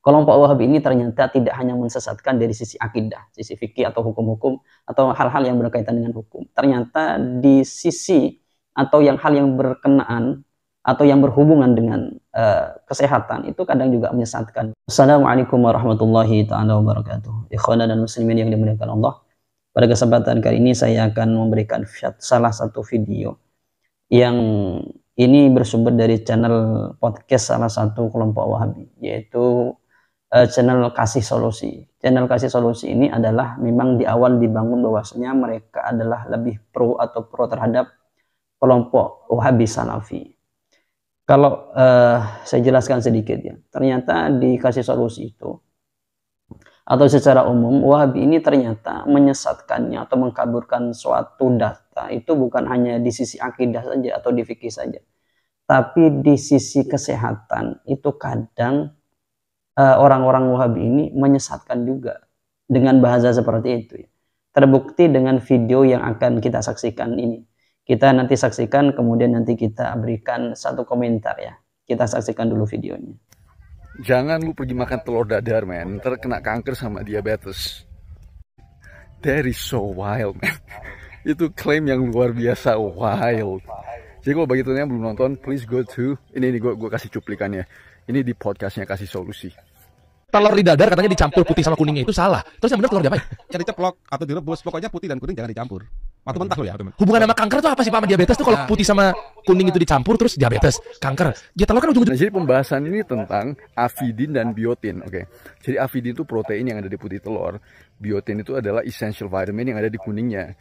Kelompok Wahabi ini ternyata tidak hanya menyesatkan dari sisi akidah, sisi fikih atau hukum-hukum atau hal-hal yang berkaitan dengan hukum. Ternyata di sisi atau hal yang berkenaan atau yang berhubungan dengan kesehatan itu kadang juga menyesatkan. Assalamualaikum warahmatullahi taala wabarakatuh. Ikhwan dan muslimin yang dimuliakan Allah. Pada kesempatan kali ini saya akan memberikan salah satu video yang ini bersumber dari channel podcast salah satu kelompok Wahabi, yaitu channel Kasih Solusi. Channel Kasih Solusi ini adalah memang di awal dibangun bahwasanya mereka adalah lebih pro terhadap kelompok Wahabi Salafi. Kalau saya jelaskan sedikit ya, ternyata di Kasih Solusi itu atau secara umum Wahabi ini ternyata menyesatkannya atau mengkaburkan suatu data itu bukan hanya di sisi akidah saja atau di fikih saja, tapi di sisi kesehatan itu kadang orang-orang Wahabi ini menyesatkan juga dengan bahasa seperti itu ya. Terbukti dengan video yang akan kita saksikan ini. Kita nanti saksikan, kemudian nanti kita berikan satu komentar ya. Kita saksikan dulu videonya. Jangan lu pergi makan telur dadar, man. Ntar kena kanker sama diabetes. That is so wild, man. Itu klaim yang luar biasa wild. Jadi kalau bagi teman yang belum nonton, please go to ini gue kasih cuplikannya. Ini di podcastnya Kasih Solusi. Telur di dadar katanya dicampur putih sama kuningnya, itu salah. Terus yang benar telur diapain? Ya diceplok atau direbus, pokoknya putih dan kuning jangan dicampur. Waktu mentah loh ya. Hubungan sama kanker tuh apa sih Pak sama diabetes tuh? Kalau putih sama kuning itu dicampur terus diabetes, kanker. Ya telur kan ujung-ujungnya. Nah, jadi pembahasan ini tentang avidin dan biotin, oke. Jadi avidin itu protein yang ada di putih telur. Biotin itu adalah essential vitamin yang ada di kuningnya.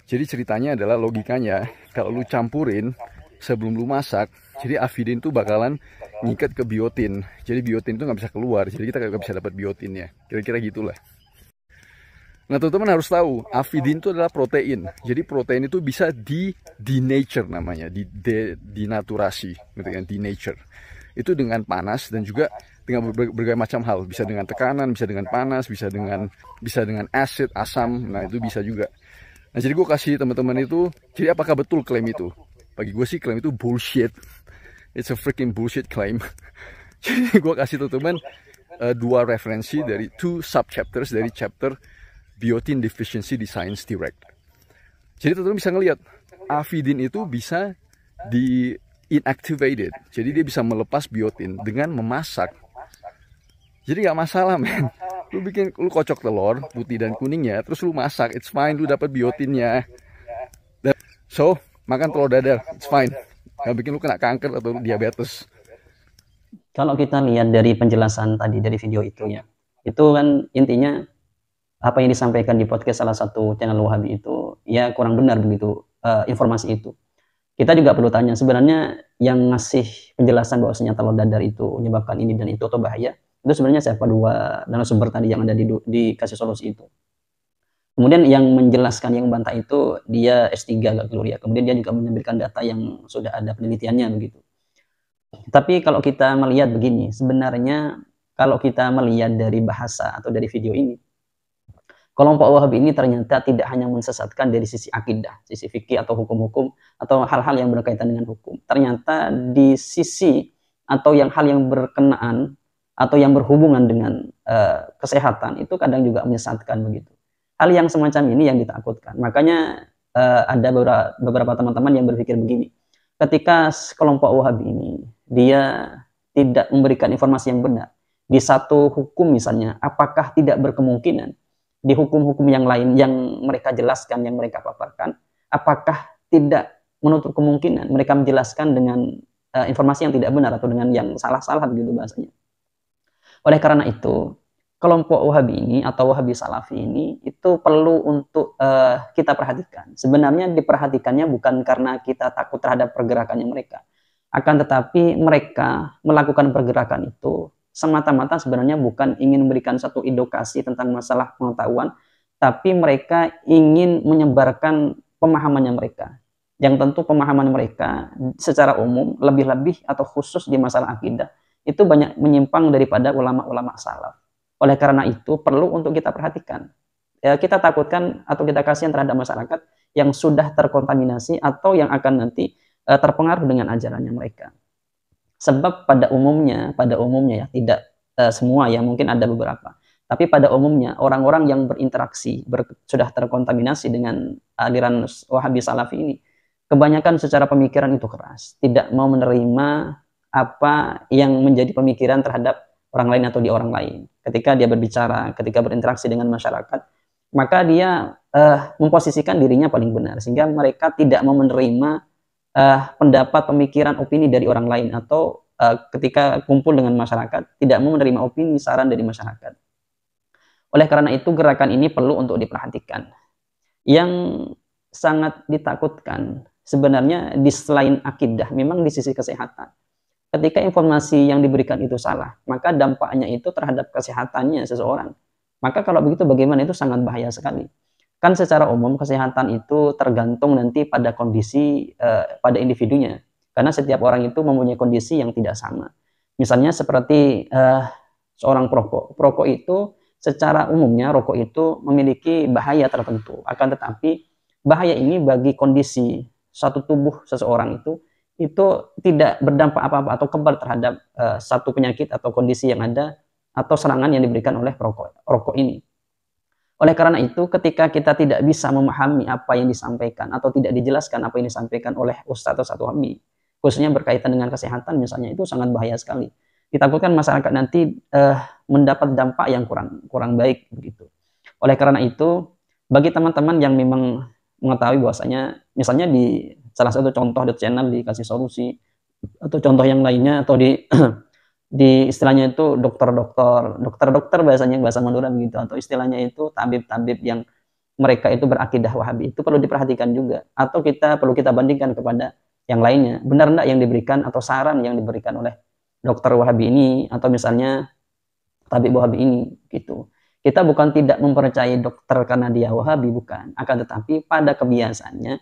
Jadi ceritanya adalah logikanya, kalau lu campurin sebelum lu masak, jadi avidin itu bakalan ngikat ke biotin. Jadi biotin itu nggak bisa keluar, jadi kita nggak bisa dapat biotinnya. Kira-kira gitulah. Nah teman-teman harus tahu, avidin itu adalah protein. Jadi protein itu bisa denature namanya, dinaturasi, gitu kan, denature. Itu dengan panas dan juga dengan berbagai macam hal. Bisa dengan tekanan, bisa dengan panas, bisa dengan acid, asam. Nah itu bisa juga. Nah jadi gue kasih teman-teman itu, jadi apakah betul klaim itu? Bagi gue sih klaim itu bullshit. It's a freaking bullshit claim. Jadi gue kasih teman-teman dua referensi dari two subchapters dari chapter Biotin Deficiency di Science Direct. Jadi teman-teman bisa ngelihat avidin itu bisa di inactivated. Jadi dia bisa melepas biotin dengan memasak. Jadi nggak masalah, men. Lu kocok telur putih dan kuningnya, terus lu masak, it's fine, lu dapat biotinnya. So makan telur dadar, it's fine. Gak bikin lu kena kanker atau diabetes. Kalau kita lihat dari penjelasan tadi dari video itu ya, itu kan intinya apa yang disampaikan di podcast salah satu channel Wahabi itu ya kurang benar begitu informasi itu. Kita juga perlu tanya sebenarnya yang ngasih penjelasan bahwasanya telur dadar itu menyebabkan ini dan itu atau bahaya, itu sebenarnya siapa dua narasumber tadi yang ada di Kasih Solusi itu. Kemudian yang menjelaskan, yang membantah itu dia S3 agak keluar ya. Kemudian dia juga menampilkan data yang sudah ada penelitiannya begitu. Tapi kalau kita melihat begini, sebenarnya kalau kita melihat dari bahasa atau dari video ini, kelompok Wahabi ini ternyata tidak hanya menyesatkan dari sisi akidah, sisi fikih atau hukum-hukum atau hal-hal yang berkaitan dengan hukum. Ternyata di sisi atau hal yang berkenaan atau yang berhubungan dengan kesehatan itu kadang juga menyesatkan begitu. Hal yang semacam ini yang ditakutkan. Makanya ada beberapa teman-teman yang berpikir begini. Ketika kelompok Wahabi ini dia tidak memberikan informasi yang benar di satu hukum misalnya, apakah tidak berkemungkinan di hukum-hukum yang lain yang mereka jelaskan, yang mereka paparkan, apakah tidak menutup kemungkinan mereka menjelaskan dengan informasi yang tidak benar atau dengan yang salah-salah gitu bahasanya. Oleh karena itu, kelompok Wahabi ini atau Wahabi Salafi ini itu perlu untuk kita perhatikan. Sebenarnya diperhatikannya bukan karena kita takut terhadap pergerakannya mereka. Akan tetapi mereka melakukan pergerakan itu semata-mata sebenarnya bukan ingin memberikan satu edukasi tentang masalah pengetahuan, tapi mereka ingin menyebarkan pemahamannya mereka. Yang tentu pemahaman mereka secara umum, lebih-lebih atau khusus di masalah akidah, itu banyak menyimpang daripada ulama-ulama salaf. Oleh karena itu perlu untuk kita perhatikan. Ya, kita takutkan atau kita kasihan terhadap masyarakat yang sudah terkontaminasi atau yang akan nanti terpengaruh dengan ajarannya mereka. Sebab pada umumnya ya tidak semua ya, mungkin ada beberapa. Tapi pada umumnya orang-orang yang berinteraksi sudah terkontaminasi dengan aliran Wahabi Salafi ini, kebanyakan secara pemikiran itu keras, tidak mau menerima apa yang menjadi pemikiran terhadap orang lain atau di orang lain. Ketika dia berbicara, ketika berinteraksi dengan masyarakat, maka dia memposisikan dirinya paling benar, sehingga mereka tidak mau menerima pendapat, pemikiran, opini dari orang lain, atau ketika kumpul dengan masyarakat tidak mau menerima opini, saran dari masyarakat. Oleh karena itu gerakan ini perlu untuk diperhatikan. Yang sangat ditakutkan sebenarnya di selain akidah, memang di sisi kesehatan. Ketika informasi yang diberikan itu salah, maka dampaknya itu terhadap kesehatannya seseorang. Maka kalau begitu bagaimana, itu sangat bahaya sekali. Kan secara umum kesehatan itu tergantung nanti pada kondisi pada individunya. Karena setiap orang itu mempunyai kondisi yang tidak sama. Misalnya seperti seorang perokok. Perokok itu secara umumnya rokok itu memiliki bahaya tertentu. Akan tetapi bahaya ini bagi kondisi satu tubuh seseorang itu tidak berdampak apa-apa atau kebal terhadap satu penyakit atau kondisi yang ada atau serangan yang diberikan oleh rokok ini. Oleh karena itu, ketika kita tidak bisa memahami apa yang disampaikan atau tidak dijelaskan apa yang disampaikan oleh ustadz atau wahabi, khususnya berkaitan dengan kesehatan misalnya, itu sangat bahaya sekali. Ditakutkan masyarakat nanti mendapat dampak yang kurang baik begitu. Oleh karena itu, bagi teman-teman yang memang mengetahui bahwasanya, misalnya di salah satu contoh di channel dikasih solusi, atau contoh yang lainnya, atau di istilahnya itu dokter bahasanya, bahasa Madura begitu, atau istilahnya itu tabib-tabib yang mereka itu berakidah Wahabi, itu perlu diperhatikan juga, atau perlu kita bandingkan kepada yang lainnya, benar enggak yang diberikan atau saran yang diberikan oleh dokter Wahabi ini, atau misalnya tabib Wahabi ini gitu. Kita bukan tidak mempercayai dokter karena dia Wahabi, bukan, akan tetapi pada kebiasaannya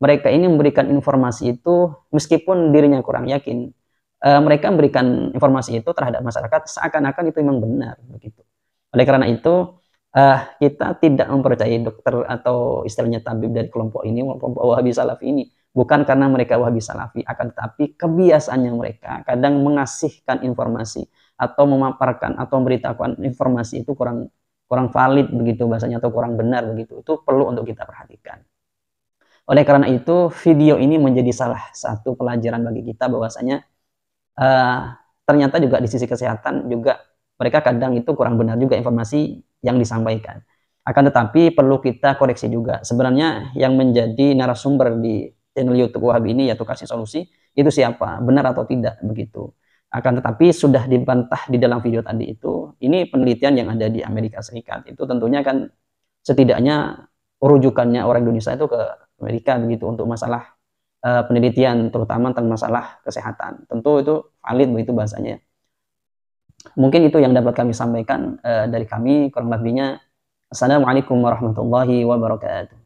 mereka ini memberikan informasi itu meskipun dirinya kurang yakin, mereka memberikan informasi itu terhadap masyarakat seakan-akan itu memang benar begitu. Oleh karena itu kita tidak mempercayai dokter atau istilahnya tabib dari kelompok ini, kelompok Wahabi Salafi ini, bukan karena mereka Wahabi Salafi, akan tetapi kebiasaannya mereka kadang mengasihkan informasi atau memaparkan atau memberitahukan informasi itu kurang valid begitu bahasanya, atau kurang benar begitu. Itu perlu untuk kita perhatikan. Oleh karena itu video ini menjadi salah satu pelajaran bagi kita bahwasanya ternyata juga di sisi kesehatan juga mereka kadang itu kurang benar juga informasi yang disampaikan. Akan tetapi perlu kita koreksi juga. Sebenarnya yang menjadi narasumber di channel YouTube Wahabi ini, yaitu kasih solusi, itu siapa, benar atau tidak begitu. Akan tetapi sudah dibantah di dalam video tadi itu, ini penelitian yang ada di Amerika Serikat. Itu tentunya kan setidaknya rujukannya orang Indonesia itu ke Amerika begitu untuk masalah penelitian, terutama tentang masalah kesehatan. Tentu itu valid begitu bahasanya. Mungkin itu yang dapat kami sampaikan dari kami, kurang lebihnya. Assalamualaikum warahmatullahi wabarakatuh.